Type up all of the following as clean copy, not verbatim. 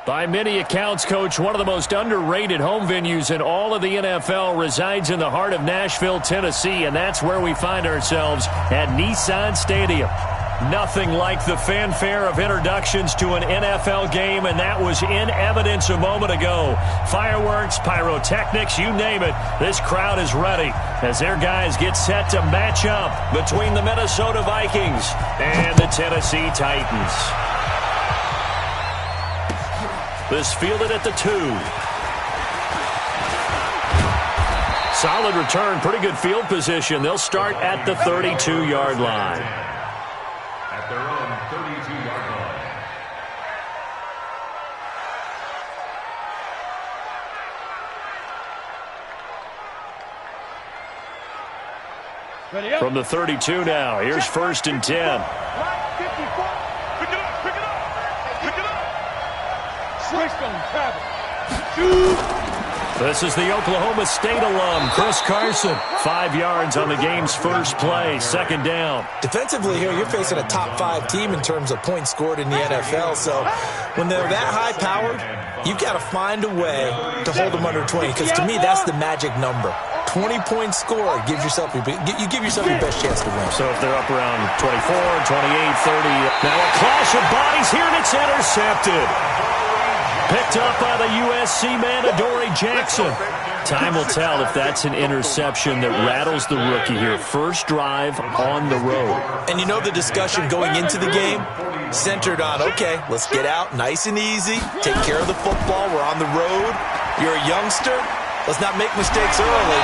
By many accounts, Coach, one of the most underrated home venues in all of the NFL resides in the heart of Nashville, Tennessee, and that's where we find ourselves at Nissan Stadium. Nothing like the fanfare of introductions to an NFL game, and that was in evidence a moment ago. Fireworks, pyrotechnics, you name it, this crowd is ready as their guys get set to match up between the Minnesota Vikings and the Tennessee Titans. This fielded at the 2. Solid return, pretty good field position. They'll start at the 32-yard line. At their own 32-yard line. From the 32 now, here's 1st and 10. This is the Oklahoma State alum, Chris Carson. 5 yards on the game's first play, 2nd down. Defensively here, you're facing a top 5 team in terms of points scored in the NFL. So when they're that high-powered, you've got to find a way to hold them under 20. Because to me, that's the magic number. 20 points scored gives yourself your best chance to win. So if they're up around 24, 28, 30. Now a clash of bodies here, and it's intercepted. Picked up by the USC man, Adoree Jackson. Time will tell if that's an interception that rattles the rookie here. First drive on the road. And you know the discussion going into the game centered on, okay, let's get out nice and easy, take care of the football, we're on the road, you're a youngster, let's not make mistakes early.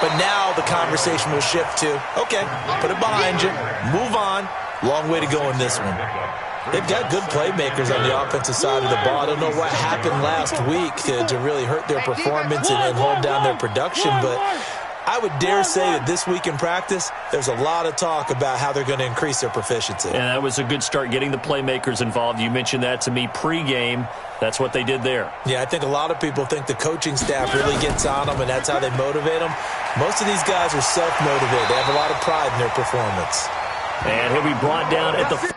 But now the conversation will shift to, okay, put it behind you, move on, long way to go in this one. They've got good playmakers on the offensive side of the ball. I don't know what happened last week to really hurt their performance and hold down their production, but I would dare say that this week in practice, there's a lot of talk about how they're going to increase their proficiency. And that was a good start, getting the playmakers involved. You mentioned that to me pregame. That's what they did there. Yeah, I think a lot of people think the coaching staff really gets on them, and that's how they motivate them. Most of these guys are self-motivated. They have a lot of pride in their performance. And he'll be brought down at the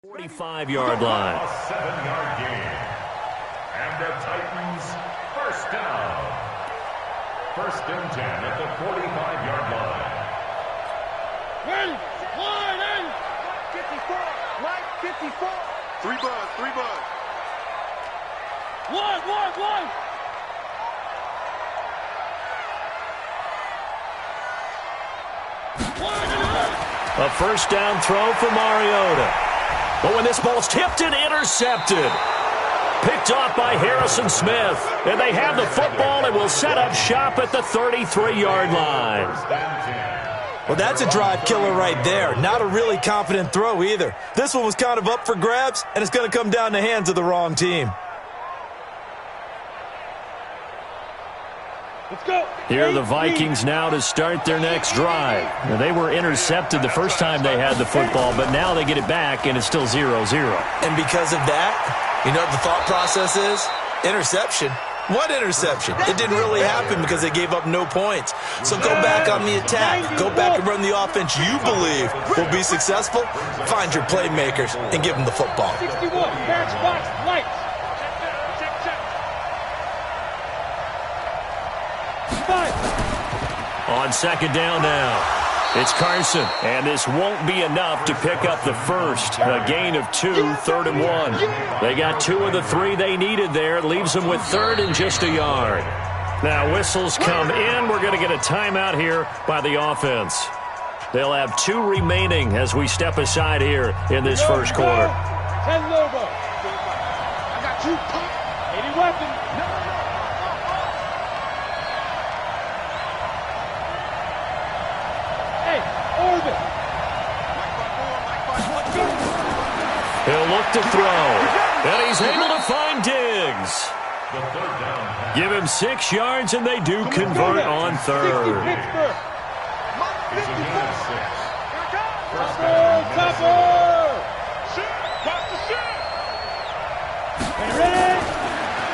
45-yard line. A 7-yard gain. And the Titans first down. First and 10 at the 45-yard line. Ready, line in. 54, Mike, 54. Three buzz. One. A first down throw for Mariota. But when this ball's tipped and intercepted. Picked off by Harrison Smith. And they have the football and will set up shop at the 33-yard line. Well, that's a drive killer right there. Not a really confident throw either. This one was kind of up for grabs, and it's going to come down the hands of the wrong team. Let's go. Here are the Vikings now to start their next drive. Now, they were intercepted the first time they had the football, but now they get it back, and it's still 0-0. And because of that, you know what the thought process is? Interception. What interception? It didn't really happen because they gave up no points. So go back on the attack. Go back and run the offense you believe will be successful. Find your playmakers and give them the football. 61, match box, lights. On second down now. It's Carson, and this won't be enough to pick up the first. A gain of 2, 3rd and 1. They got 2 of the 3 they needed there. It leaves them with 3rd and just a yard. Now whistles come in. We're going to get a timeout here by the offense. They'll have 2 remaining as we step aside here in this first quarter. 10 Lobo. I got you. 80 weapons. He'll look to throw, and he's able to find Diggs. Give him 6 yards, and they do convert on 3rd.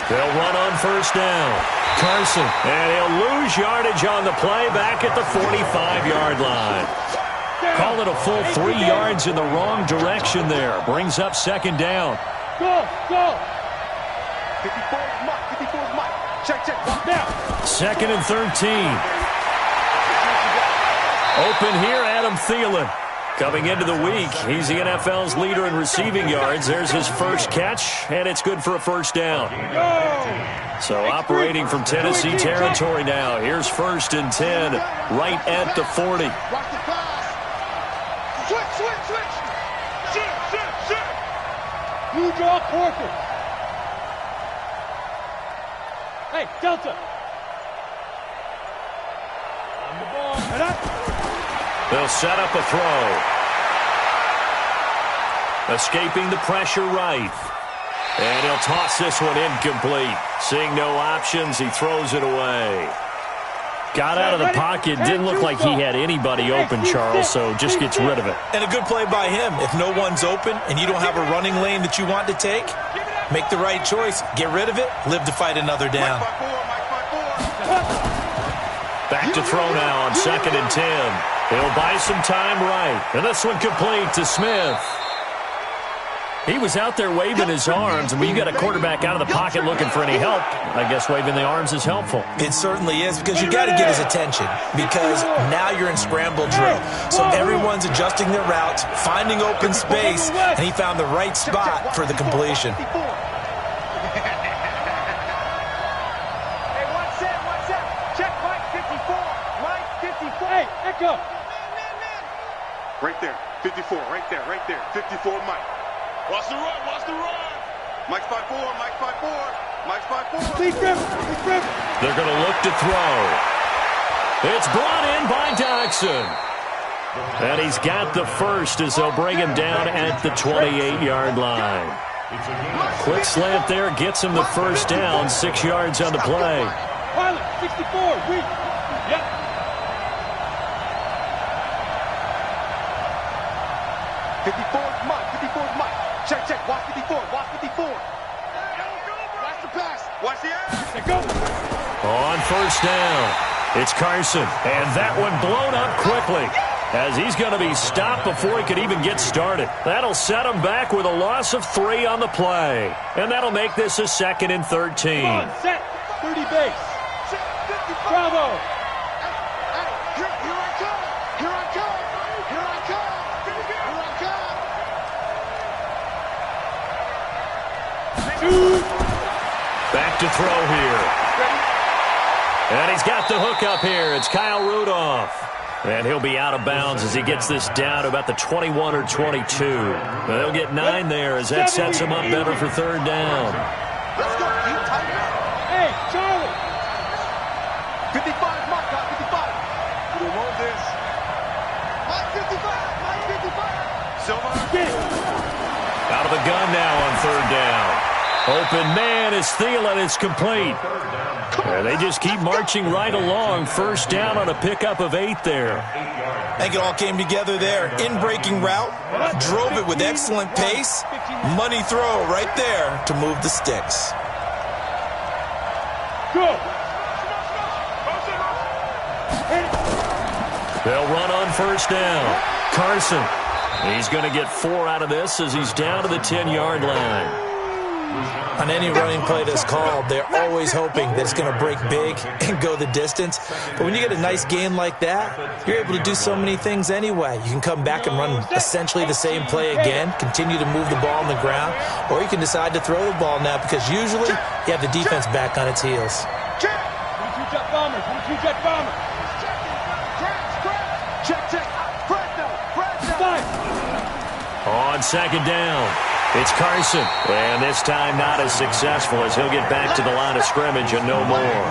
They'll run on first down. Carson, and he'll lose yardage on the play back at the 45-yard line. Call it a full 3 yards in the wrong direction there. Brings up second down. Go. 54 is Mike. Check. Now. 2nd and 13. Open here, Adam Thielen. Coming into the week, he's the NFL's leader in receiving yards. There's his first catch, and it's good for a first down. So operating from Tennessee territory now. Here's 1st and 10, right at the 40. Switch. You draw Corker. Hey, Delta. On the ball. Head up. They'll set up a throw. Escaping the pressure right. And he'll toss this one incomplete. Seeing no options, he throws it away. Got out of the pocket, didn't look like he had anybody open, Charles, so just gets rid of it. And a good play by him. If no one's open and you don't have a running lane that you want to take, make the right choice. Get rid of it. Live to fight another down. Back to throw now on 2nd and 10. He'll buy some time right. And this one complete to Smith. He was out there waving his arms, and when you got a quarterback out of the pocket looking for any help, I guess waving the arms is helpful. It certainly is, because you got to get his attention, because now you're in scramble drill. So everyone's adjusting their routes, finding open space, and he found the right spot for the completion. Hey, one set. Check Mike 54. Mike 54. Hey, echo. Right there. 54, right there. 54, Mike. Watch the run. Mike's 5'4". Mike's 5'4". Lead grip. They're going to look to throw. It's brought in by Doxson. And he's got the first as they'll bring him down at the 28-yard line. Quick slant there gets him the first down, 6 yards on the play. Pilot, 64, weak. Yep. Check. Watch 54. Watch the pass. Watch the ass. Go. On first down, it's Carson. And that one blown up quickly. as he's going to be stopped before he could even get started. That'll set him back with a loss of 3 on the play. And that'll make this a 2nd and 13. Come on, set. 30 base. Bravo. Here I come. Here I come. Here I come. Here I come. Back to throw here. And he's got the hook up here. It's Kyle Rudolph. And he'll be out of bounds as he gets this down to about the 21 or 22. But they'll get 9 there as that sets him up better for 3rd down. Let's go. Keep tight now. Hey, Charlie. 55, Mike, 55. We want this. Mike 55, Mike 55. Silver. Out of the gun now on 3rd down. Open man is Thielen. It's complete. And they just keep marching right along. 1st down on a pickup of 8 there. I think it all came together there. In-breaking route. Drove it with excellent pace. Money throw right there to move the sticks. Go. They'll run on 1st down. Carson. He's going to get 4 out of this as he's down to the 10-yard line. On any running play that's called, they're always hoping that it's going to break big and go the distance. But when you get a nice game like that, you're able to do so many things anyway. You can come back and run essentially the same play again, continue to move the ball on the ground, or you can decide to throw the ball now because usually you have the defense back on its heels. 22 jet bombers. 22 jet bombers. Check. Five. On 2nd down, it's Carson. And this time not as successful as he'll get back to the line of scrimmage and no more.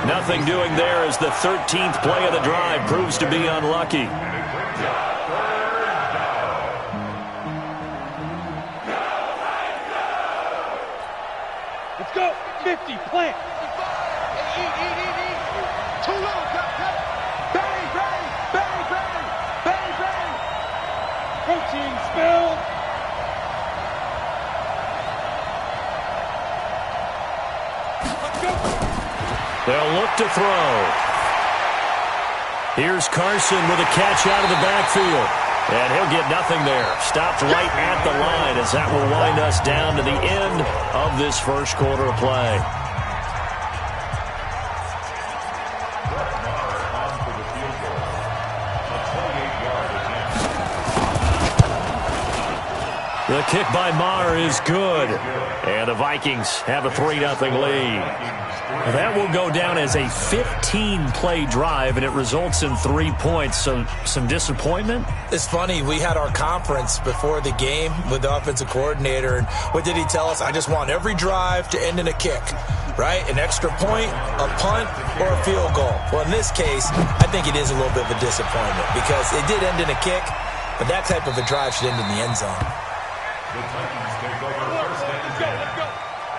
Nothing doing there as the 13th play of the drive proves to be unlucky. Let's go. 50. Plant. Eat. Too low. Bang. Protein spilled. They'll look to throw. Here's Carson with a catch out of the backfield. And he'll get nothing there. Stopped right at the line as that will wind us down to the end of this 1st quarter of play. The kick by Maher is good. And the Vikings have a 3-0 lead. That will go down as a 15-play drive, and it results in 3 points. So some disappointment? It's funny. We had our conference before the game with the offensive coordinator, and what did he tell us? I just want every drive to end in a kick, right? An extra point, a punt, or a field goal. Well, in this case, I think it is a little bit of a disappointment because it did end in a kick, but that type of a drive should end in the end zone. The Titans take over 1st and 10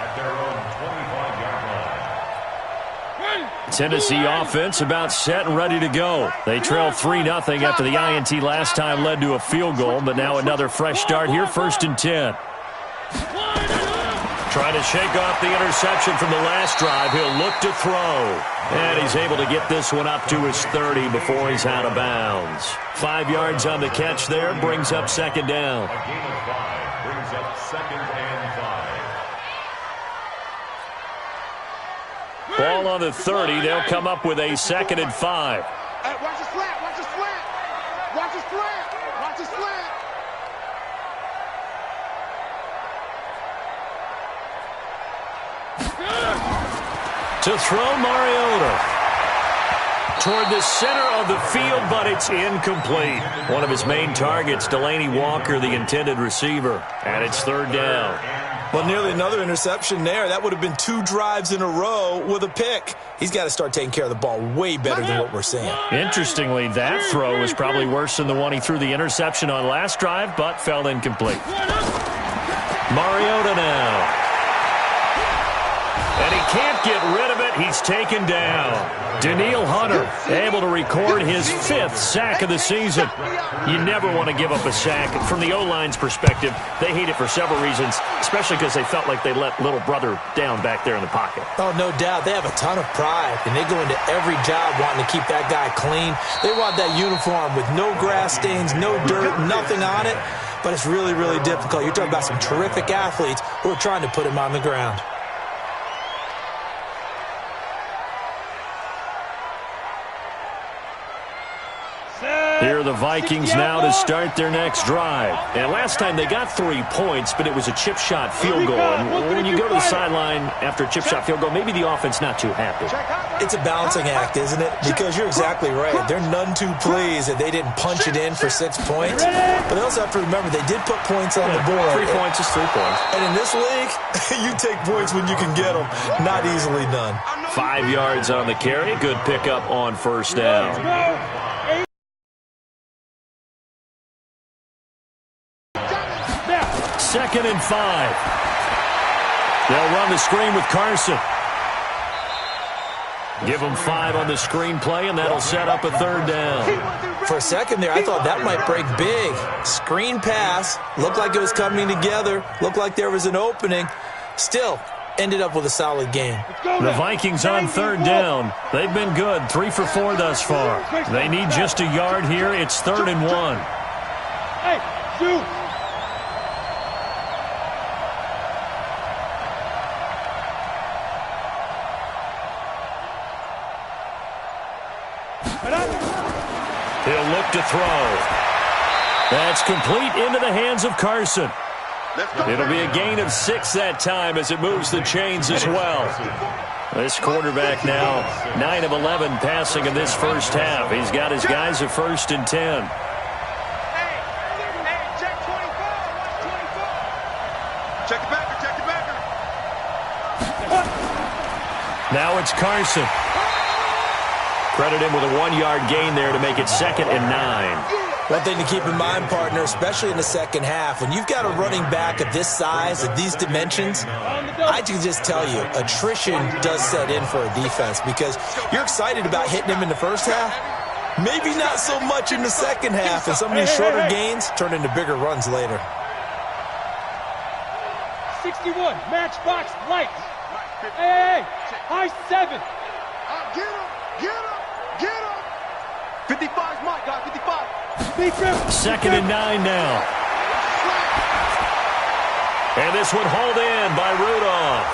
at their own 25-yard line. Tennessee offense about set and ready to go. They trail 3-0 after the INT last time led to a field goal, but now another fresh start here, 1st and 10. Trying to shake off the interception from the last drive. He'll look to throw. And he's able to get this one up to his 30 before he's out of bounds. 5 yards on the catch there, brings up 2nd down. A gain of 5 brings up 2nd and 5. Ball on the 30. They'll come up with a 2nd and 5. Hey, watch the slant. Watch the slant. Watch the slant. Watch the slant. To throw Mariota toward the center of the field, but it's incomplete. One of his main targets, Delaney Walker, the intended receiver, and it's 3rd down. Well, nearly another interception there. That would have been 2 drives in a row with a pick. He's got to start taking care of the ball way better than what we're seeing. Interestingly, that throw was probably worse than the one he threw the interception on last drive, but fell incomplete. Mariota now. And he can't get rid of it. He's taken down. Danielle Hunter able to record his 5th sack of the season. You never want to give up a sack. From the O-line's perspective, they hate it for several reasons, especially because they felt like they let little brother down back there in the pocket. Oh, no doubt. They have a ton of pride, and they go into every job wanting to keep that guy clean. They want that uniform with no grass stains, no dirt, nothing on it. But it's really, really difficult. You're talking about some terrific athletes who are trying to put him on the ground. Here are the Vikings now to start their next drive. And last time they got 3 points, but it was a chip shot field goal. And when you go to the sideline after a chip shot field goal, maybe the offense not too happy. It's a balancing act, isn't it? Because you're exactly right. They're none too pleased that they didn't punch it in for 6 points. But they also have to remember they did put points on the board. 3 points is 3 points. And in this league, you take points when you can get them. Not easily done. 5 yards on the carry. Good pickup on first down. 2nd and 5. They'll run the screen with Carson. Give them 5 on the screen play, and that'll set up a 3rd down. For a second there, I thought that might break big. Screen pass. Looked like it was coming together. Looked like there was an opening. Still, ended up with a solid game. The Vikings on 3rd down. They've been good. 3 for 4 thus far. They need just a yard here. It's 3rd and 1. Hey, shoot. He'll look to throw. That's complete into the hands of Carson. It'll be a gain of 6 that time as it moves the chains as well. This quarterback now 9 of 11 passing in this first half. He's got his guys at 1st and 10. Check 24. Check the backer, check the backer. Now it's Carson. Credit him with a 1-yard gain there to make it 2nd and 9. One thing to keep in mind, partner, especially in the second half, when you've got a running back of this size, of these dimensions, I can just tell you, attrition does set in for a defense because you're excited about hitting him in the first half. Maybe not so much in the second half, and some of these shorter gains turn into bigger runs later. 61, matchbox lights. Hey, high 7. Get him, get him, get him. 55's Mike, guys, 55. 2nd and 9 now. And this one hauled in by Rudolph.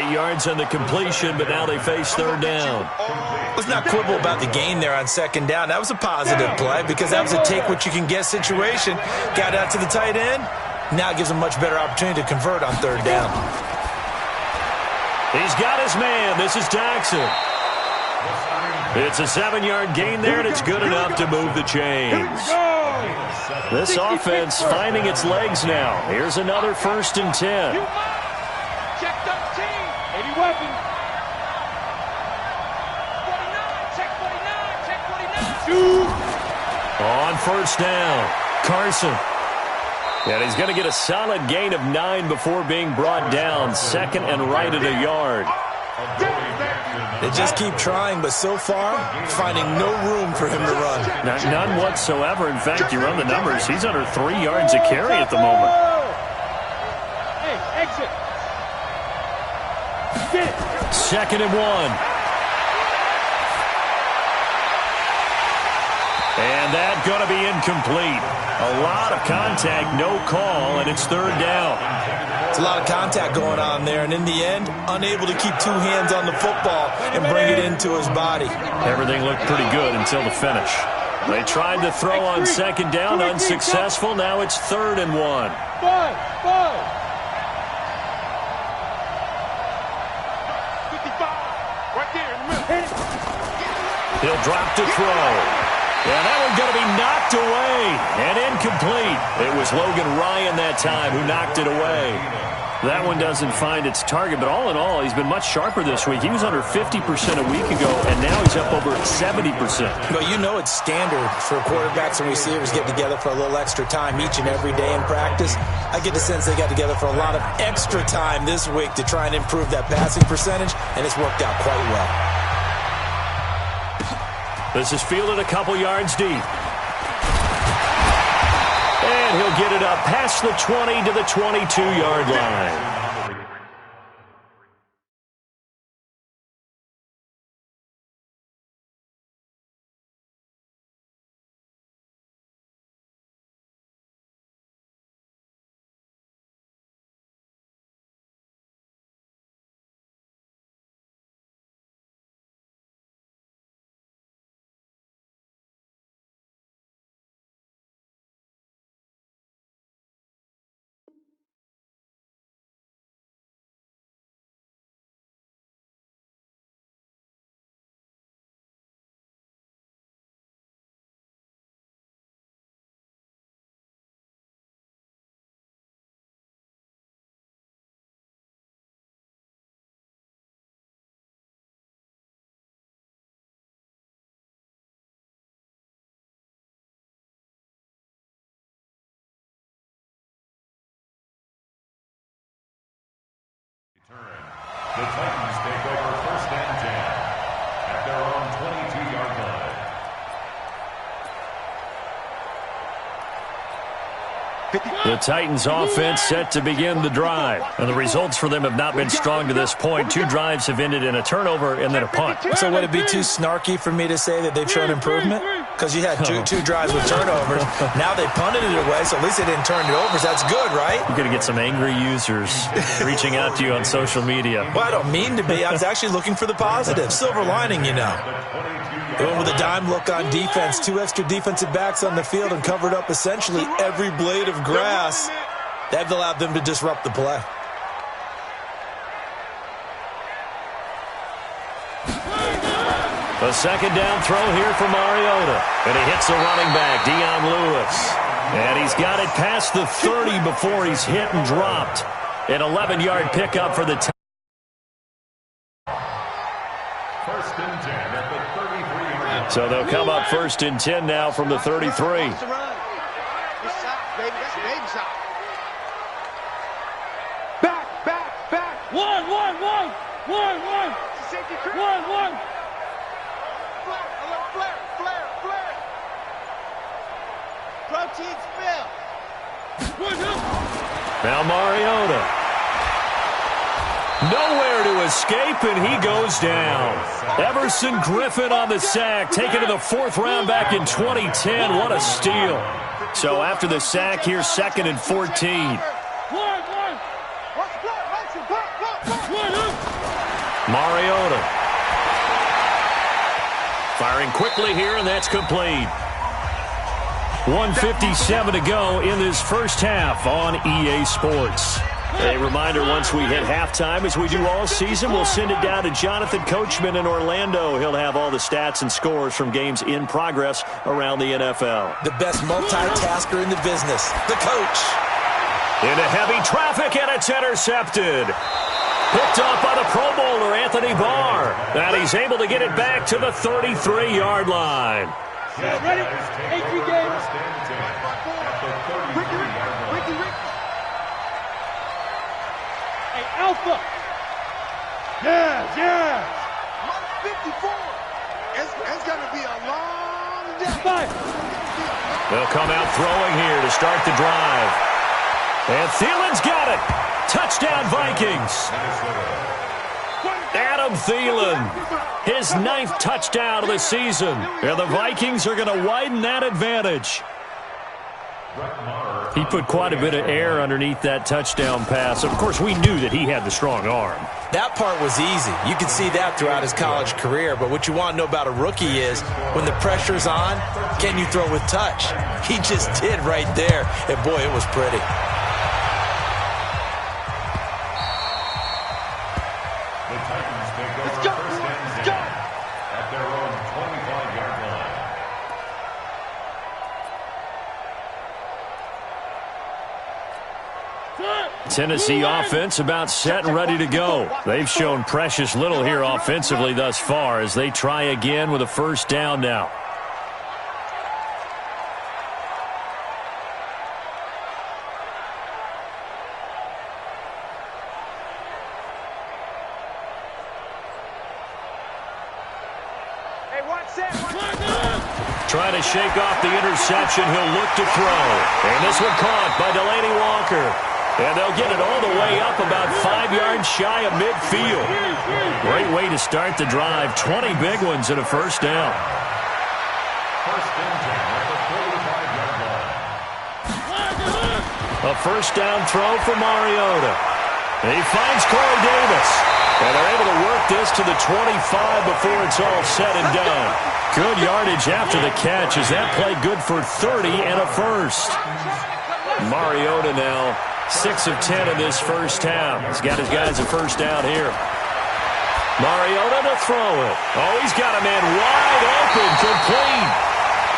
8 yards on the completion, but now they face 3rd down. Let's not quibble about the gain there on 2nd down. That was a positive play because that was a take-what-you-can-get situation. Got out to the tight end. Now it gives them much better opportunity to convert on 3rd down. He's got his man. This is Jackson. It's a 7-yard gain there, and it's good enough to move the chains. This offense finding its legs now. Here's another 1st and 10. Check 13. 80 weapon. 49. Check 49. Check 49. Shoot. On 1st down, Carson. And he's going to get a solid gain of 9 before being brought down. 2nd and right at a yard. They just keep trying, but so far, finding no room for him to run. None whatsoever. In fact, you run the numbers. He's under 3 yards a carry at the moment. Hey, exit. Get it. 2nd and 1. And that's going to be incomplete. A lot of contact, no call, and it's 3rd down. It's a lot of contact going on there, and in the end, unable to keep 2 hands on the football and bring it into his body. Everything looked pretty good until the finish. They tried to throw on 2nd down, unsuccessful. Now it's 3rd and 1. Five. 55. Right there in the middle. He'll drop to throw. And that one's going to be knocked away and incomplete. It was Logan Ryan that time who knocked it away. That one doesn't find its target, but all in all, he's been much sharper this week. He was under 50% a week ago, and now he's up over 70%. Well, you know it's standard for quarterbacks and receivers get together for a little extra time each and every day in practice. I get the sense they got together for a lot of extra time this week to try and improve that passing percentage, and it's worked out quite well. This is fielded a couple yards deep. And he'll get it up past the 20 to the 22-yard line. The Titans take over 1st and 10 at their own 22-yard line. The Titans offense set to begin the drive. And the results for them have not been strong to this point. 2 drives have ended in a turnover and then a punt. So would it be too snarky for me to say that they've shown improvement? Because you had two drives with turnovers. Now they punted it away, so at least they didn't turn it over. So that's good, right? You're going to get some angry users reaching out to you on social media. Well, I don't mean to be. I was actually looking for the positive. Silver lining, you know. They went with a dime look on defense. 2 extra defensive backs on the field and covered up essentially every blade of grass. That allowed them to disrupt the play. A second down throw here for Mariota. And he hits the running back, Dion Lewis. And he's got it past the 30 before he's hit and dropped. An 11-yard pickup for the Titans. 1st and 10 at the 33-yard line. So they'll come up 1st and 10 now from the 33. That's a baby shot. Back. One. Safety crew. One. Flare. Protein spill. Now Mariota. Nowhere to escape, and he goes down. Everson Griffin on the sack, taken to the 4th round back in 2010. What a steal. So after the sack, here's 2nd and 14. Mariota. Firing quickly here, and that's complete. 1:57 to go in this first half on EA Sports. A reminder, once we hit halftime, as we do all season, we'll send it down to Jonathan Coachman in Orlando. He'll have all the stats and scores from games in progress around the NFL. The best multitasker in the business, the coach. Into heavy traffic, and it's intercepted. Picked up by the Pro Bowler, Anthony Barr. And he's able to get it back to the 33-yard line. Ready? 18 games. Ricky. Hey, Alpha. Yes. 54. It's going to be a long day. They'll come out throwing here to start the drive. And Thielen's got it. Touchdown, Vikings. Adam Thielen, his 9th touchdown of the season. And the Vikings are going to widen that advantage. He put quite a bit of air underneath that touchdown pass. Of course, we knew that he had the strong arm. That part was easy. You can see that throughout his college career. But what you want to know about a rookie is when the pressure's on, can you throw with touch? He just did right there. And, boy, it was pretty. Tennessee offense about set and ready to go. They've shown precious little here offensively thus far as they try again with a first down now. Trying to shake off the interception. He'll look to throw. And this one caught by Delaney Walker. And they'll get it all the way up about 5 yards shy of midfield. Great way to start the drive. 20 big ones and a first down. First and 10 at the 45-yard line. A first down throw for Mariota. He finds Corey Davis. And they're able to work this to the 25 before it's all said and done. Good yardage after the catch as that play good for 30 and a first. Mariota now 6 of 10 in this first half. He's got his guys a first down here. Mariota to throw it. Oh, he's got a man wide open, complete.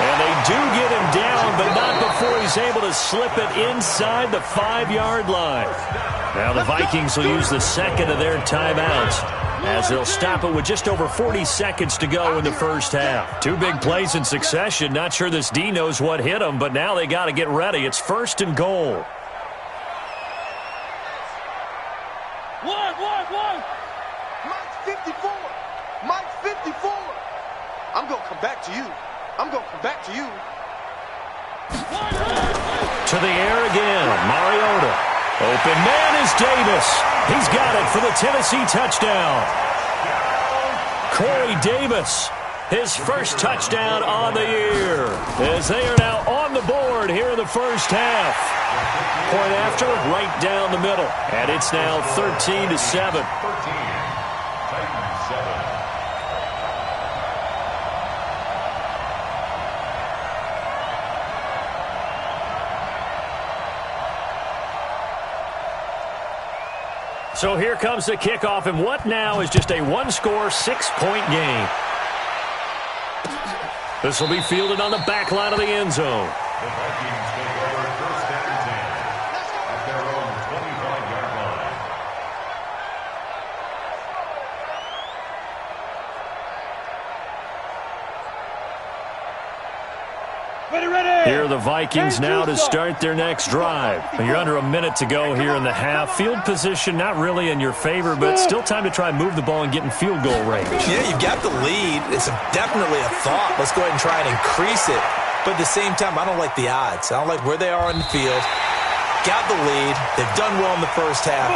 And they do get him down, but not before he's able to slip it inside the 5-yard line. Now the Vikings will use the second of their timeouts as they'll stop it with just over 40 seconds to go in the first half. 2 big plays in succession. Not sure this D knows what hit him, but now they got to get ready. It's first and goal. One. Mike's 54. Mike's 54. I'm going to come back to you. I'm going to come back to you. To the air again. Mariota. Open man is Davis. He's got it for the Tennessee touchdown. Corey Davis, his first touchdown on the year, as they are now on the board here in the first half. Point after, right down the middle. And it's now 13-7. 13. Titans 7. So here comes the kickoff, and what now is just a one-score, 6-point game. This will be fielded on the back line of the end zone. The Vikings take over first and 10 at their own 25-yard line. Here are the Vikings now to start their next drive. You're under a minute to go here in the half. Field position not really in your favor, but still time to try and move the ball and get in field goal range. Yeah, you've got the lead. It's definitely a thought. Let's go ahead and try and increase it. But at the same time, I don't like the odds. I don't like where they are on the field. Got the lead. They've done well in the first half.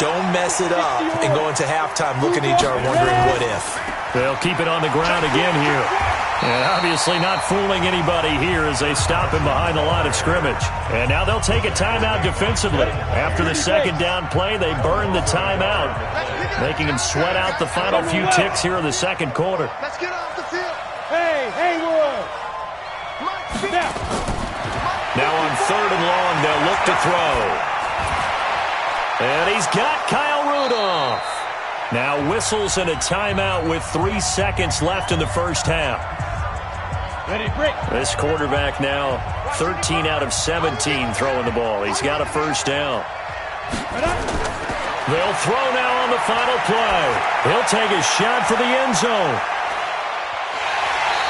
Don't mess it up and go into halftime looking at each other wondering what if. They'll keep it on the ground again here. And obviously not fooling anybody here as they stop him behind the line of scrimmage. And now they'll take a timeout defensively. After the second down play, they burn the timeout, making him sweat out the final few ticks here in the second quarter. Let's get off the field. Haywood. Now on 3rd and long, they'll look to throw. And he's got Kyle Rudolph. Now whistles and a timeout with 3 seconds left in the first half. This quarterback now 13 out of 17 throwing the ball. He's got a first down. They'll throw now on the final play. He'll take a shot for the end zone.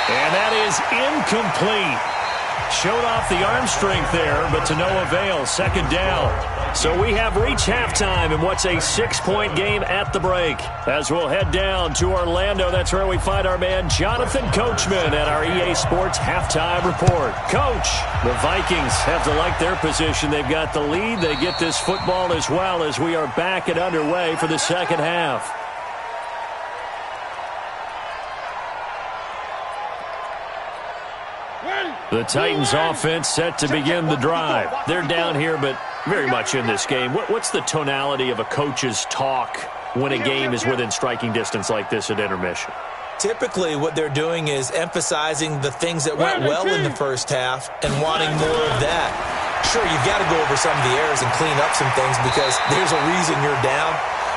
And that is incomplete. Showed off the arm strength there, but to no avail. Second down. So we have reached halftime in what's a 6-point game at the break. As we'll head down to Orlando, that's where we find our man Jonathan Coachman at our EA Sports Halftime Report. Coach, the Vikings have to like their position. They've got the lead. They get this football as well as we are back and underway for the second half. The Titans offense set to begin the drive. They're down here, but very much in this game. What's the tonality of a coach's talk when a game is within striking distance like this at intermission? Typically, what they're doing is emphasizing the things that went well in the first half and wanting more of that. Sure, you've got to go over some of the errors and clean up some things because there's a reason you're down.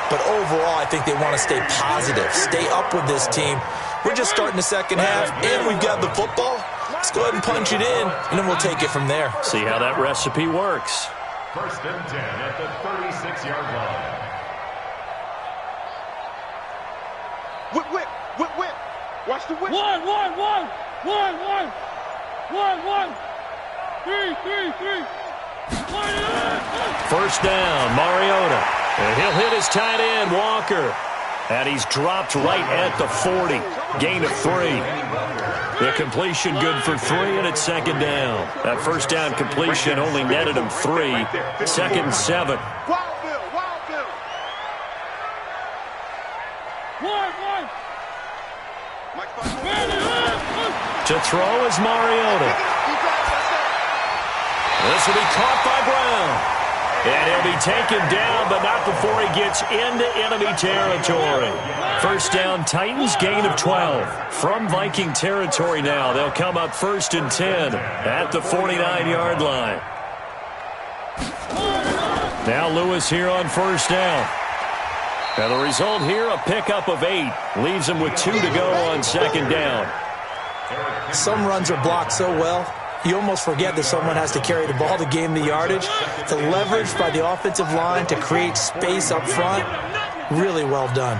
But overall, I think they want to stay positive, stay up with this team. We're just starting the second half, and we've got the football. Let's go ahead and punch it in, and then we'll take it from there. See how that recipe works. First and 10 at the 36-yard line. Whip. Watch the whip. One. 3. First down, Mariota. And he'll hit his tight end, Walker. And he's dropped right at the 40. Gain of 3. The completion good for 3, and it's second down. That first down completion only netted him 3. Second and 7. Wild Bill. One. To throw is Mariota. This will be caught by Brown. And he'll be taken down, but not before he gets into enemy territory. First down, Titans, gain of 12. From Viking territory now, they'll come up first and 10 at the 49-yard line. Now Lewis here on first down. And the result here, a pickup of 8. Leaves him with 2 to go on second down. Some runs are blocked so well, you almost forget that someone has to carry the ball to gain the yardage. The leverage by the offensive line to create space up front, really well done.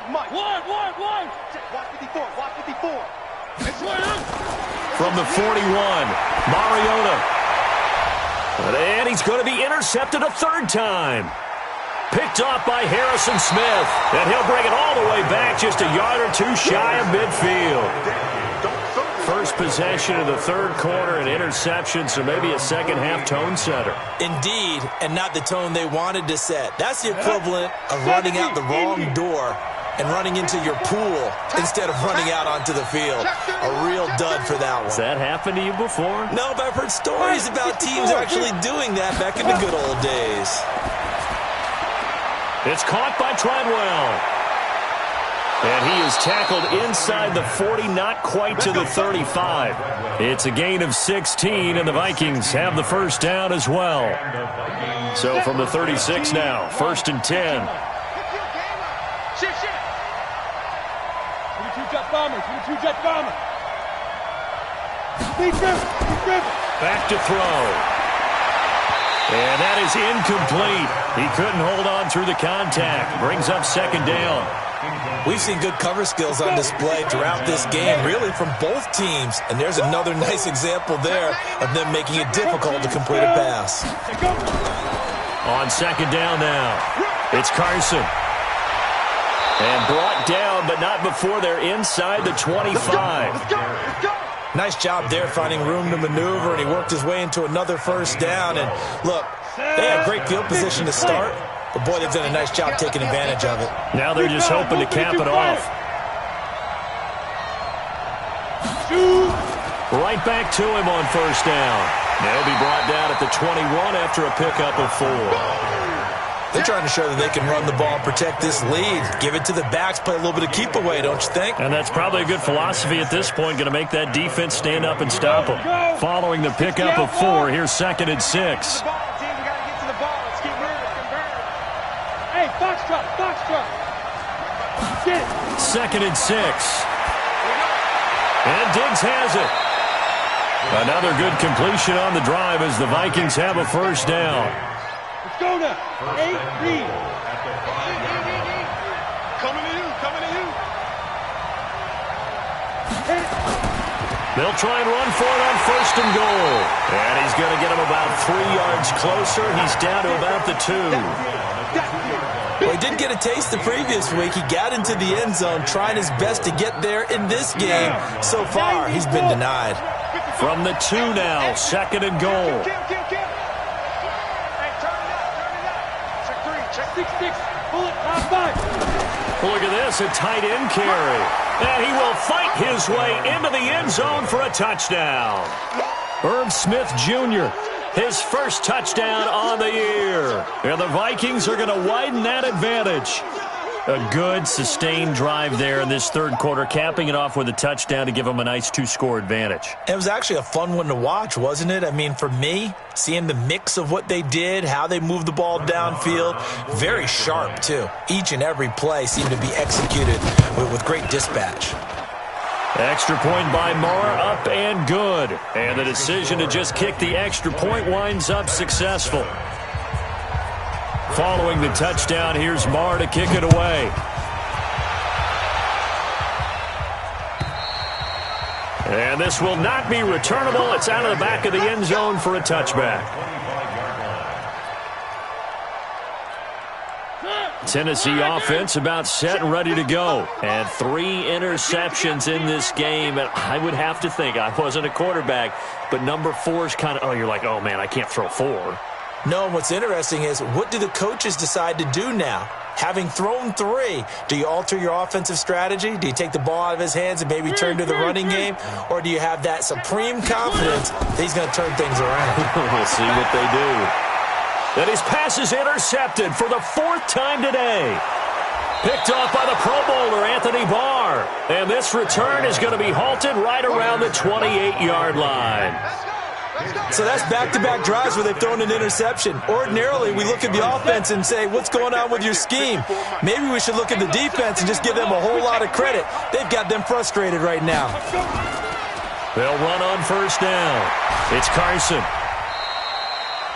Mike. One. Watch 54. From the 41, Mariota. And he's going to be intercepted a third time. Picked off by Harrison Smith. And he'll bring it all the way back just a yard or 2 shy of midfield. First possession of the third quarter, an interception, so maybe a second-half tone setter. Indeed, and not the tone they wanted to set. That's the equivalent of running out the wrong door and running into your pool instead of running out onto the field. A real dud for that one. Has that happened to you before? No, but I've heard stories about teams actually doing that back in the good old days. It's caught by Treadwell. And he is tackled inside the 40, not quite to the 35. It's a gain of 16, and the Vikings have the first down as well. So from the 36 now, first and 10. Jet bomber. Back to throw. And that is incomplete. He couldn't hold on through the contact. Brings up second down. We've seen good cover skills on display throughout this game, really from both teams. And there's another nice example there of them making it difficult to complete a pass. On second down now, it's Carson. And brought down, but not before they're inside the 25. Let's go. Nice job there finding room to maneuver, and he worked his way into another first down. And look, they had great field position to start, but boy, they've done a nice job taking advantage of it. Now they're just hoping to cap it off. Right back to him on first down. They'll be brought down at the 21 after a pickup of 4. They're trying to show that they can run the ball, protect this lead, give it to the backs, play a little bit of keep away, don't you think? And that's probably a good philosophy at this point, going to make that defense stand up and stop them. Following the pickup of 4, here's second and 6. Hey, box truck. Second and 6. And Diggs has it. Another good completion on the drive as the Vikings have a first down. Let's go now. 8-3. Coming to you. They'll try and run for it on first and goal. And he's going to get him about 3 yards closer. He's down to about the 2. Well, he did get a taste the previous week. He got into the end zone trying his best to get there in this game. So far, he's been denied. From the 2 now, second and goal. Look at this, a tight end carry. And he will fight his way into the end zone for a touchdown. Irv Smith Jr., his first touchdown on the year. And the Vikings are going to widen that advantage. A good, sustained drive there in this third quarter, capping it off with a touchdown to give them a nice 2-score advantage. It was actually a fun one to watch, wasn't it? I mean, for me, seeing the mix of what they did, how they moved the ball downfield, very sharp, too. Each and every play seemed to be executed with great dispatch. Extra point by Marr, up and good. And the decision to just kick the extra point winds up successful. Following the touchdown, here's Marr to kick it away. And this will not be returnable. It's out of the back of the end zone for a touchback. Tennessee offense about set and ready to go. And 3 interceptions in this game. And I would have to think, I wasn't a quarterback, but number 4 is kind of, you're like, oh, man, I can't throw 4. No, what's interesting is, what do the coaches decide to do now? Having thrown 3, do you alter your offensive strategy? Do you take the ball out of his hands and maybe turn to the running game? Or do you have that supreme confidence that he's going to turn things around? We'll see what they do. And his pass is intercepted for the 4th time today. Picked off by the Pro Bowler, Anthony Barr. And this return is going to be halted right around the 28-yard line. So that's back-to-back drives where they've thrown an interception. Ordinarily, we look at the offense and say, what's going on with your scheme? Maybe we should look at the defense and just give them a whole lot of credit. They've got them frustrated right now. They'll run on first down. It's Carson.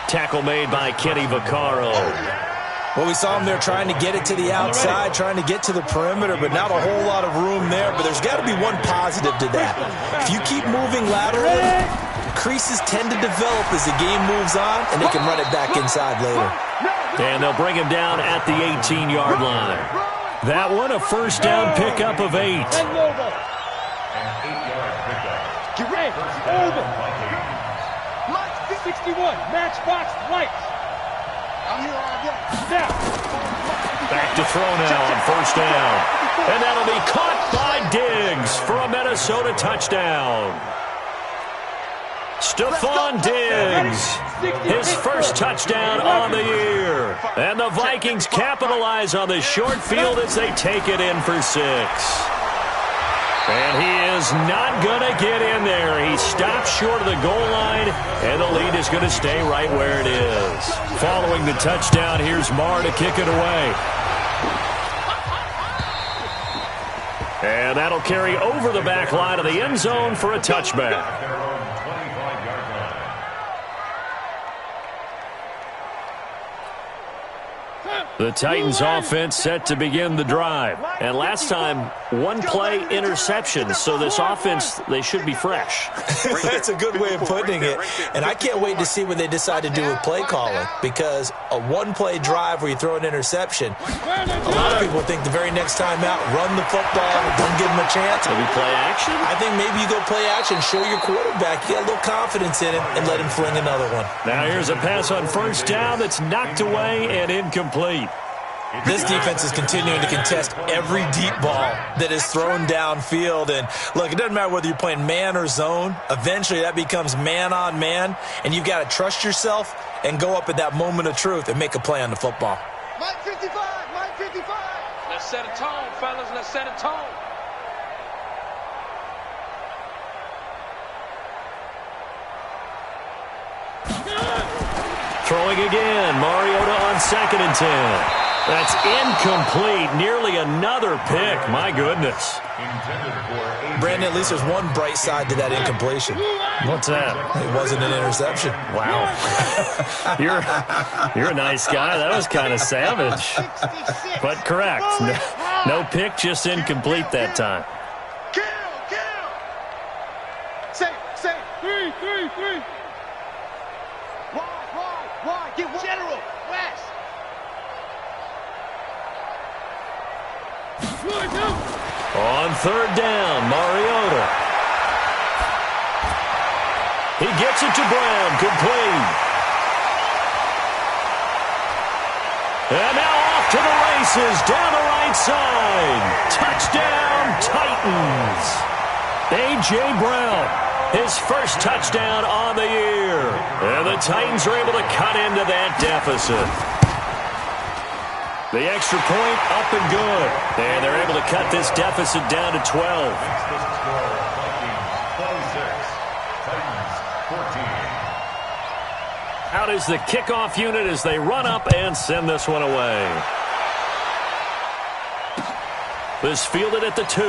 Tackle made by Kenny Vaccaro. Well, we saw him there trying to get it to the outside, trying to get to the perimeter, but not a whole lot of room there. But there's got to be one positive to that. If you keep moving laterally, creases tend to develop as the game moves on, and they can run it back inside later. And they'll bring him down at the 18-yard line. That one, a first down pickup of 8. Get ready. Over. 61. Matchbox lights. I'm here all day. Now. Back to throw now on first down. And that'll be caught by Diggs for a Minnesota touchdown. Stephon Diggs, his first touchdown on the year. And the Vikings capitalize on the short field as they take it in for 6. And he is not going to get in there. He stops short of the goal line, and the lead is going to stay right where it is. Following the touchdown, here's Marr to kick it away. And that'll carry over the back line of the end zone for a touchback. The Titans offense set to begin the drive. And last time, 1-play interception. So this offense, they should be fresh. That's a good way of putting it. And I can't wait to see what they decide to do with play calling. Because a 1-play drive where you throw an interception, a lot of people think the very next time out, run the football, don't give them a chance. Maybe play action? I think maybe you go play action, show your quarterback, you got a little confidence in him, and let him fling another one. Now here's a pass on first down that's knocked away and incomplete. This defense is continuing to contest every deep ball that is thrown downfield. And, look, it doesn't matter whether you're playing man or zone. Eventually that becomes man on man, and you've got to trust yourself and go up at that moment of truth and make a play on the football. Mike 55, Mike 55. Let's set a tone, fellas. Let's set a tone. Throwing again. Mariota on 2nd and 10. That's incomplete. Nearly another pick. My goodness. Brandon, at least there's one bright side to that incompletion. What's that? It wasn't an interception. Wow. You're a nice guy. That was kind of savage. But correct. No pick, just incomplete that time. Kill. Say. 3. Why? Get General. West. On 3rd down, Mariota. He gets it to Brown, complete. And now off to the races, down the right side. Touchdown, Titans. A.J. Brown, his first touchdown on the year. And the Titans are able to cut into that deficit. The extra point up and good. And they're able to cut this deficit down to 12. Out is the kickoff unit as they run up and send this one away. This fielded at the 2.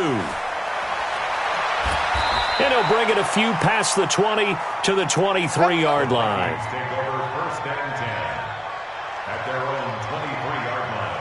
And he'll bring it a few past the 20 to the 23-yard line. Take over 1st and 10 at their own 23-yard line.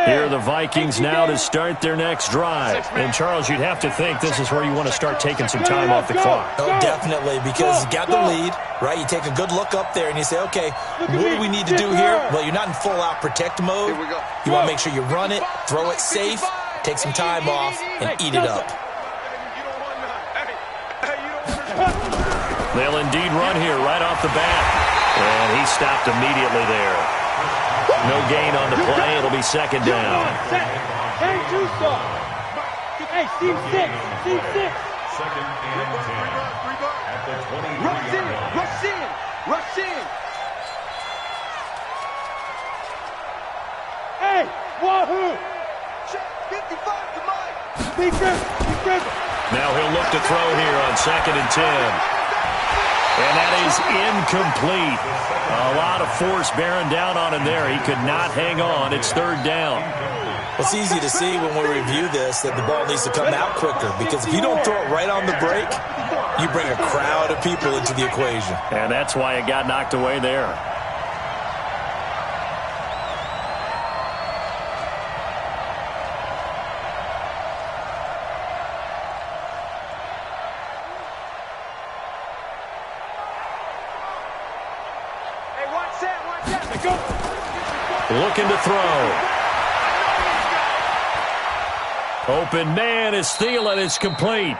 Here are the Vikings now to start their next drive. And, Charles, you'd have to think this is where you want to start taking some time off the clock. Oh, definitely, because you got the lead, right? You take a good look up there and you say, okay, what do we need to do here? Well, you're not in full-out protect mode. You want to make sure you run it, throw it safe, take some time off, and eat it up. They'll indeed run here right off the bat. And he stopped immediately there. No gain on the play. It'll be 2nd down. Hey, Hey, team 6. Team 6. 2nd and 10 at the 23-yard line. Rush in. Rush in. Hey, Wahoo. Check 55 to Mike. Be careful. Now he'll look to throw here on 2nd and 10. And that is incomplete. A lot of force bearing down on him there. He could not hang on. It's 3rd down. It's easy to see when we review this that the ball needs to come out quicker, because if you don't throw it right on the break, you bring a crowd of people into the equation. And that's why it got knocked away there. Looking to throw. Open man is Thielen. It's complete.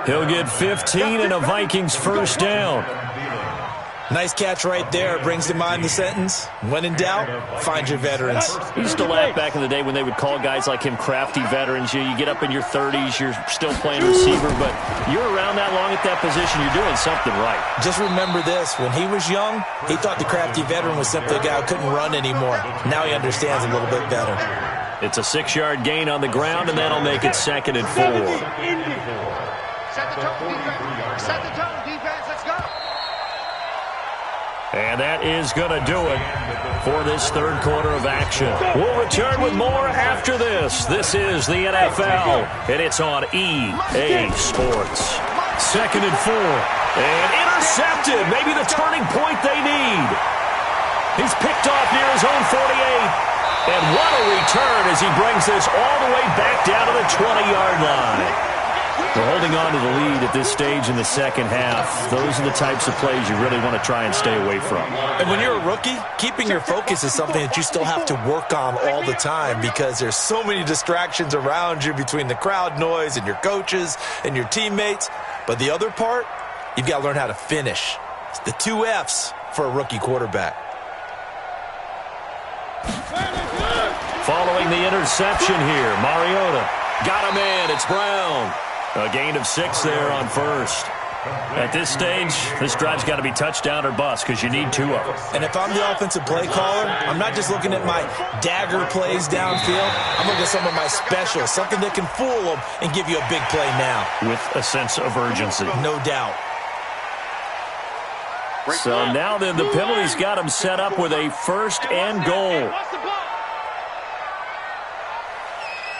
He'll get 15 and a Vikings 1st down. Nice catch right there. Brings to mind the sentence, when in doubt, find your veterans. He used to laugh back in the day when they would call guys like him crafty veterans. You get up in your 30s, you're still playing receiver, but you're around that long at that position, you're doing something right. Just remember this. When he was young, he thought the crafty veteran was simply a guy who couldn't run anymore. Now he understands a little bit better. It's a 6-yard gain on the ground, and that'll make it 2nd and 4. Set the tone, defense. Set the tone, defense. Let's go. And that is going to do it for this 3rd quarter of action. We'll return with more after this. This is the NFL, and it's on EA Sports. 2nd and 4. And intercepted. Maybe the turning point they need. He's picked off near his own 48. And what a return as he brings this all the way back down to the 20-yard line. They're holding on to the lead at this stage in the 2nd half. Those are the types of plays you really want to try and stay away from. And when you're a rookie, keeping your focus is something that you still have to work on all the time, because there's so many distractions around you between the crowd noise and your coaches and your teammates. But the other part, you've got to learn how to finish. It's the 2 F's for a rookie quarterback. Following the interception here, Mariota got him in. It's Brown. A gain of 6 there on 1st. At this stage, this drive's got to be touchdown or bust, because you need 2 of them. And if I'm the offensive play caller, I'm not just looking at my dagger plays downfield. I'm looking at some of my specials, something that can fool them and give you a big play now. With a sense of urgency. No doubt. So now then, the penalty's got him set up with a 1st and goal.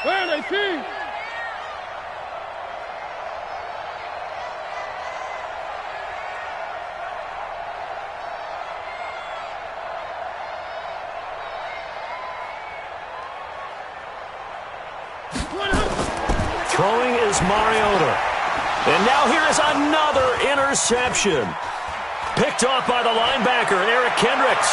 Where are they, team? Throwing is Mariota. And now here is another interception. Picked off by the linebacker, Eric Kendricks.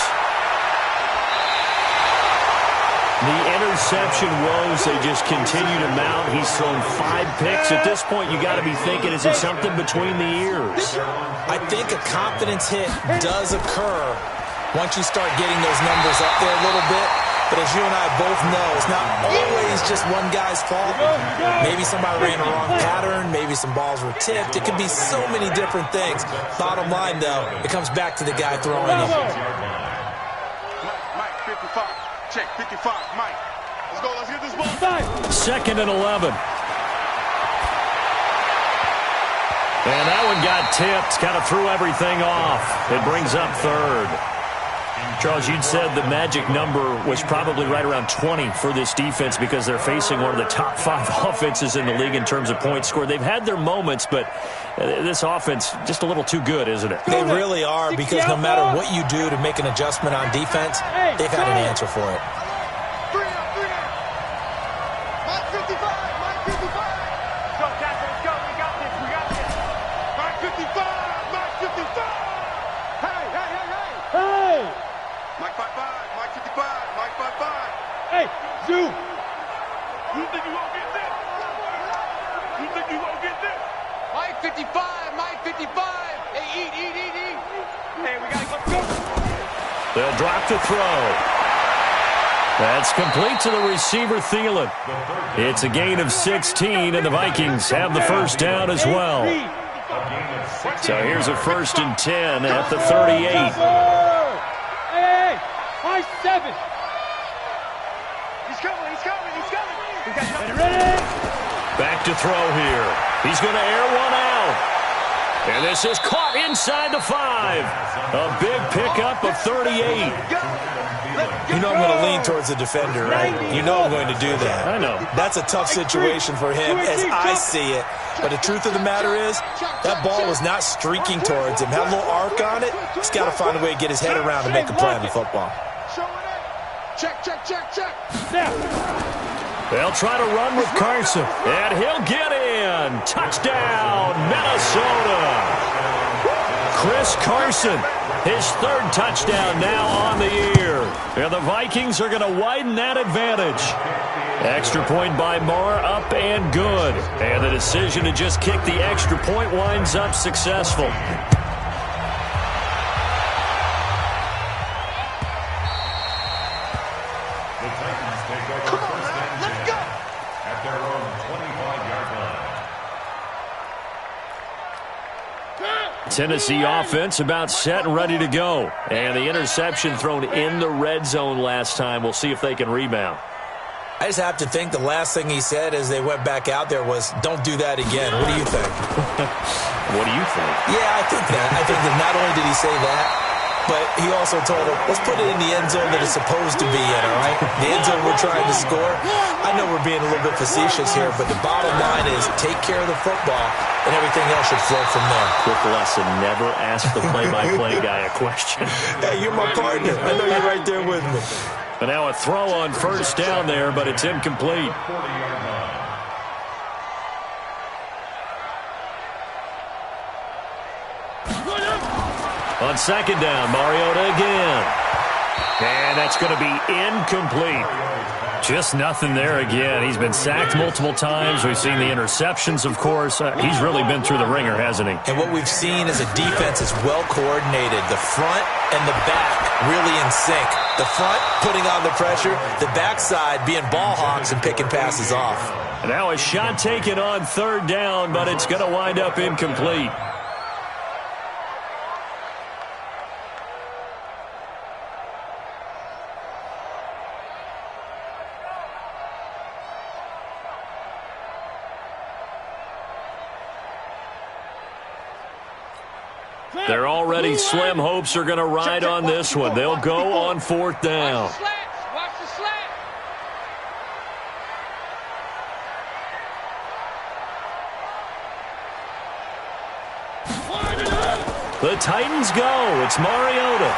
The interception woes, they just continue to mount. He's thrown 5 picks. At this point, you got to be thinking, is it something between the ears? I think a confidence hit does occur once you start getting those numbers up there a little bit. But as you and I both know, it's not always just one guy's fault. Maybe somebody ran a wrong pattern. Maybe some balls were tipped. It could be so many different things. Bottom line, though, it comes back to the guy throwing them. Mike, 55. Check, 55. Mike. Let's go. Let's get this ball. 2nd and 11. And that one got tipped, kind of threw everything off. It brings up 3rd. Charles, you'd said the magic number was probably right around 20 for this defense because they're facing one of the top 5 offenses in the league in terms of points scored. They've had their moments, but this offense just a little too good, isn't it? They really are, because no matter what you do to make an adjustment on defense, they've had an answer for it. 3 up, 3 up. Mike 55, Mike 55. Go, Jack, let's go. We got this, we got this. Mike 55, Mike 55. Hey, hey, hey, hey. Hey! Mike 55, Mike 55, Mike 55. Hey, Zoo! You think you won't get this? You think you won't get this? Mike 55, Mike 55. Hey, eat. Hey, we gotta go. They'll drop to throw. That's complete to the receiver, Thielen. It's a gain of 16, and the Vikings have the first down as well. So here's a 1st and 10 at the 38. Hey, high 7. He's coming, he's coming, he's coming. Ready? Back to throw here. He's going to air one out. And this is caught inside the 5. A big pickup of 38. You know I'm going to lean towards the defender, right? You know I'm going to do that. I know. That's a tough situation for him as I see it. But the truth of the matter is, that ball was not streaking towards him. Had a little arc on it. He's got to find a way to get his head around to make a play on the football. Check, check, check, check. They'll try to run with Carson, and he'll get in. Touchdown, Minnesota. Chris Carson, his 3rd touchdown now on the year. And the Vikings are going to widen that advantage. Extra point by Marr, up and good. And the decision to just kick the extra point winds up successful. Come on now, let's go. At their own 25-yard line. Tennessee offense about set and ready to go. And the interception thrown in the red zone last time. We'll see if they can rebound. I just have to think the last thing he said as they went back out there was, don't do that again. What do you think? What do you think? Yeah, I think that. I think that not only did he say that, but he also told him, let's put it in the end zone that it's supposed to be in, all right? The end zone we're trying to score. I know we're being a little bit facetious here, but the bottom line is take care of the football, and everything else should flow from there. Quick lesson, never ask the play-by-play guy a question. Hey, you're my partner. I know you're right there with me. But now a throw on 1st down there, but it's incomplete. 40-yard line. On 2nd down, Mariota again. And that's going to be incomplete. Just nothing there again. He's been sacked multiple times. We've seen the interceptions, of course. He's really been through the ringer, hasn't he? And what we've seen is a defense that's well coordinated. The front and the back really in sync. The front putting on the pressure, the backside being ball hawks and picking passes off. And now a shot taken on 3rd down, but it's going to wind up incomplete. Their already slim hopes are going to ride on this one. They'll go on 4th down. Watch the slant. The Titans go. It's Mariota.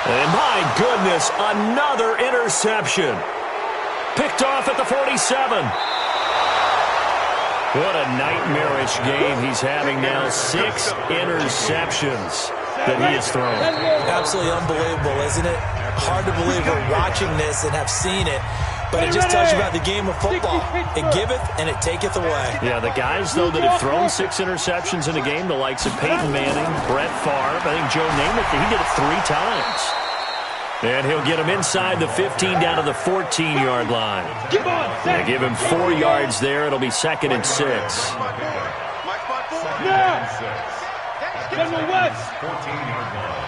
And my goodness, another interception. Picked off at the 47. What a nightmarish game he's having now. 6 interceptions that he has thrown. Absolutely unbelievable, isn't it? Hard to believe we're watching this and have seen it, but it just tells you about the game of football. It giveth and it taketh away. Yeah, the guys, though, that have thrown 6 interceptions in a game, the likes of Peyton Manning, Brett Favre, I think Joe Namath, he did it 3 times. And he'll get him inside the 15 down to the 14-yard line. They give him 4 yards there. It'll be 2nd and 6. General West. 14-yard line.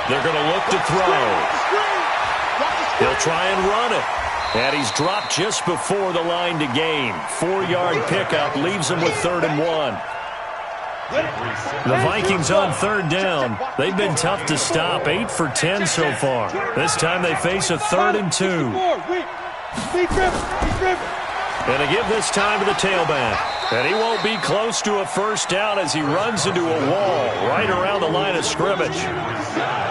They're going to look to throw. He'll try and run it. And he's dropped just before the line to gain. 4-yard pickup leaves him with 3rd and 1. The Vikings on 3rd down. They've been tough to stop. 8 for 10 so far. This time they face a 3rd and 2. And they give this time to the tailback. And he won't be close to a 1st down as he runs into a wall right around the line of scrimmage.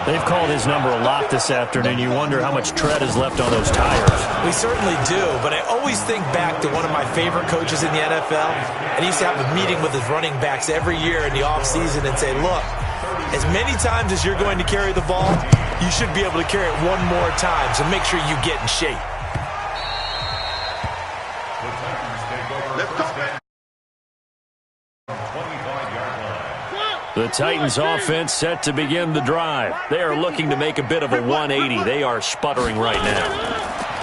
They've called his number a lot this afternoon. You wonder how much tread is left on those tires. We certainly do, but I always think back to one of my favorite coaches in the NFL. And he used to have a meeting with his running backs every year in the offseason and say, look, as many times as you're going to carry the ball, you should be able to carry it one more time, so make sure you get in shape. The Titans offense set to begin the drive. They are looking to make a bit of a 180. They are sputtering right now.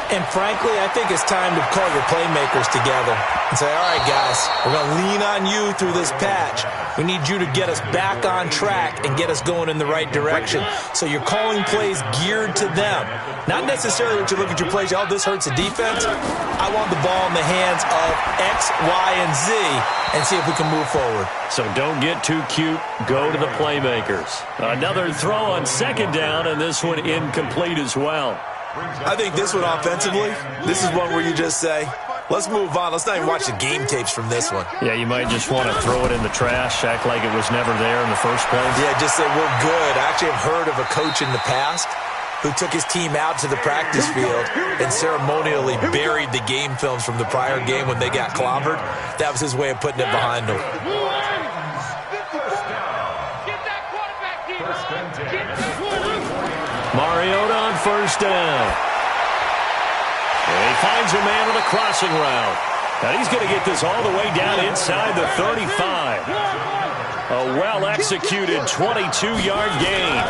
And frankly, I think it's time to call your playmakers together and say, all right, guys, we're going to lean on you through this patch. We need you to get us back on track and get us going in the right direction. So you're calling plays geared to them. Not necessarily that you look at your plays, oh, this hurts the defense. I want the ball in the hands of X, Y, and Z and see if we can move forward. So don't get too cute. Go to the playmakers. Another throw on 2nd down, and this one incomplete as well. I think this one offensively, this is one where you just say, let's move on. Let's not even watch the game tapes from this one. Yeah, you might just want to throw it in the trash, act like it was never there in the first place. Yeah, just say we're good. I actually have heard of a coach in the past who took his team out to the practice field and ceremonially buried the game films from the prior game when they got clobbered. That was his way of putting it behind them. Mariota on 1st down. And he finds a man on the crossing route. And he's going to get this all the way down inside the 35. A well-executed 22-yard gain.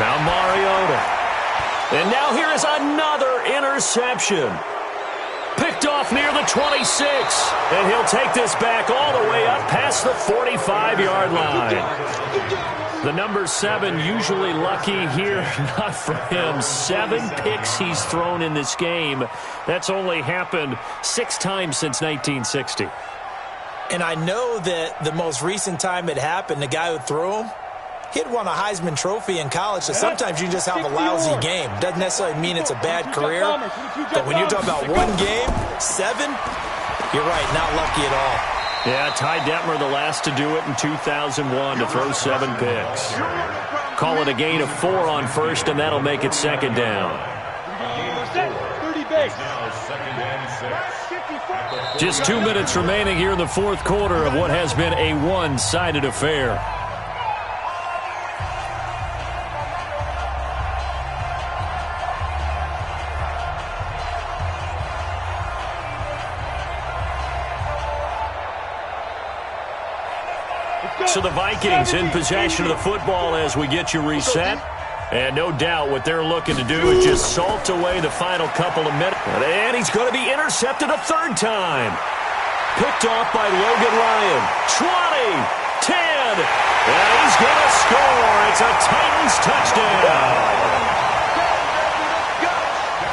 Now Mariota. And now here is another interception. Picked off near the 26. And he'll take this back all the way up past the 45-yard line. The number 7 usually lucky here, not for him. 7 picks he's thrown in this game. That's only happened 6 times since 1960. And I know that the most recent time it happened, the guy who threw him, he had won a Heisman Trophy in college, so sometimes you just have a lousy game. Doesn't necessarily mean it's a bad career, but when you're talking about one game, 7, you're right, not lucky at all. Yeah, Ty Detmer, the last to do it in 2001 to throw 7 picks. Call it a gain of 4 on 1st, and that'll make it 2nd down. Just 2 minutes remaining here in the 4th quarter of what has been a one-sided affair. So the Vikings in possession of the football as we get you reset. And no doubt what they're looking to do is just salt away the final couple of minutes. And he's going to be intercepted a 3rd time. Picked off by Logan Ryan. 20, 10, and he's going to score. It's a Titans touchdown.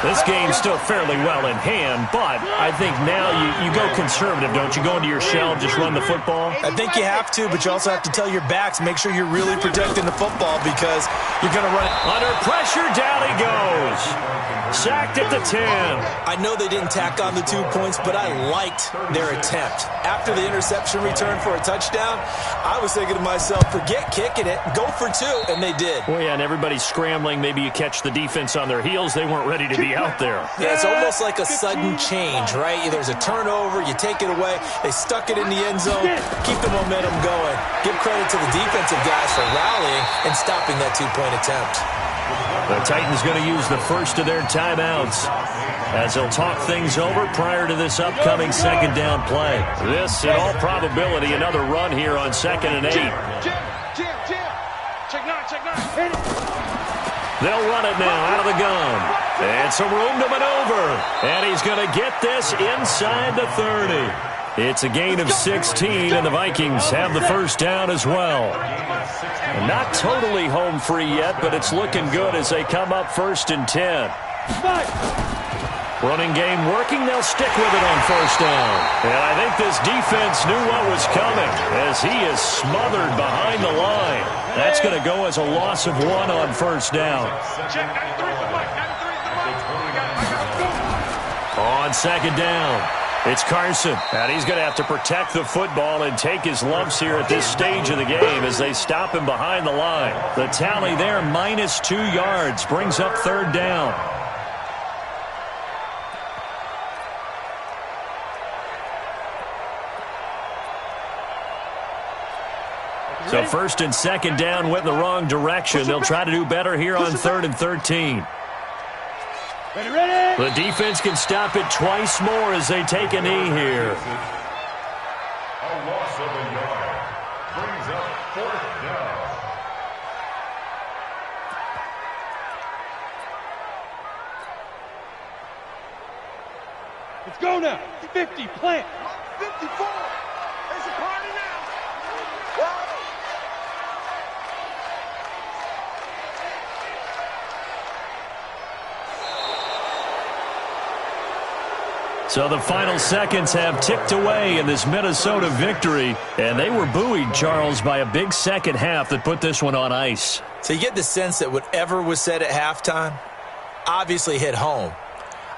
This game's still fairly well in hand, but I think now you go conservative, don't you? Go into your shell, just run the football? I think you have to, but you also have to tell your backs, make sure you're really protecting the football because you're going to run it. Under pressure, down he goes. Sacked at the 10. I know they didn't tack on the 2 points, but I liked their attempt. After the interception return for a touchdown, I was thinking to myself, forget kicking it, go for 2, and they did. Well, yeah, and everybody's scrambling. Maybe you catch the defense on their heels. They weren't ready to be out there. Yeah, it's almost like a sudden change, right? There's a turnover, you take it away, they stuck it in the end zone, keep the momentum going. Give credit to the defensive guys for rallying and stopping that 2-point attempt. The Titans going to use the first of their timeouts as they'll talk things over prior to this upcoming 2nd down play. This, in all probability, another run here on 2nd and 8. Jam, jam. Check nine. Hit it. They'll run it now out of the gun. And some room to maneuver. And he's going to get this inside the 30. It's a gain of 16, and the Vikings have the first down as well. Not totally home free yet, but it's looking good as they come up 1st and 10. Running game working. They'll stick with it on 1st down. And I think this defense knew what was coming as he is smothered behind the line. That's going to go as a loss of 1 on 1st down. On 2nd down, it's Carson. And he's going to have to protect the football and take his lumps here at this stage of the game as they stop him behind the line. The tally there, -2 yards, brings up 3rd down. So 1st and 2nd down went in the wrong direction. They'll try to do better here on 3rd and 13. Ready. The defense can stop it twice more as they take a knee here. A loss of a yard brings up 4th down. Let's go now. 50, plant. 54. There's a party now. So the final seconds have ticked away in this Minnesota victory, and they were buoyed, Charles, by a big second half that put this one on ice. So you get the sense that whatever was said at halftime obviously hit home.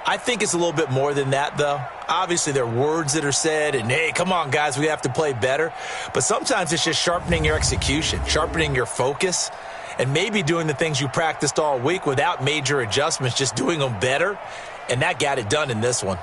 I think it's a little bit more than that, though. Obviously, there are words that are said, and, hey, come on, guys, we have to play better. But sometimes it's just sharpening your execution, sharpening your focus, and maybe doing the things you practiced all week without major adjustments, just doing them better. And that got it done in this one.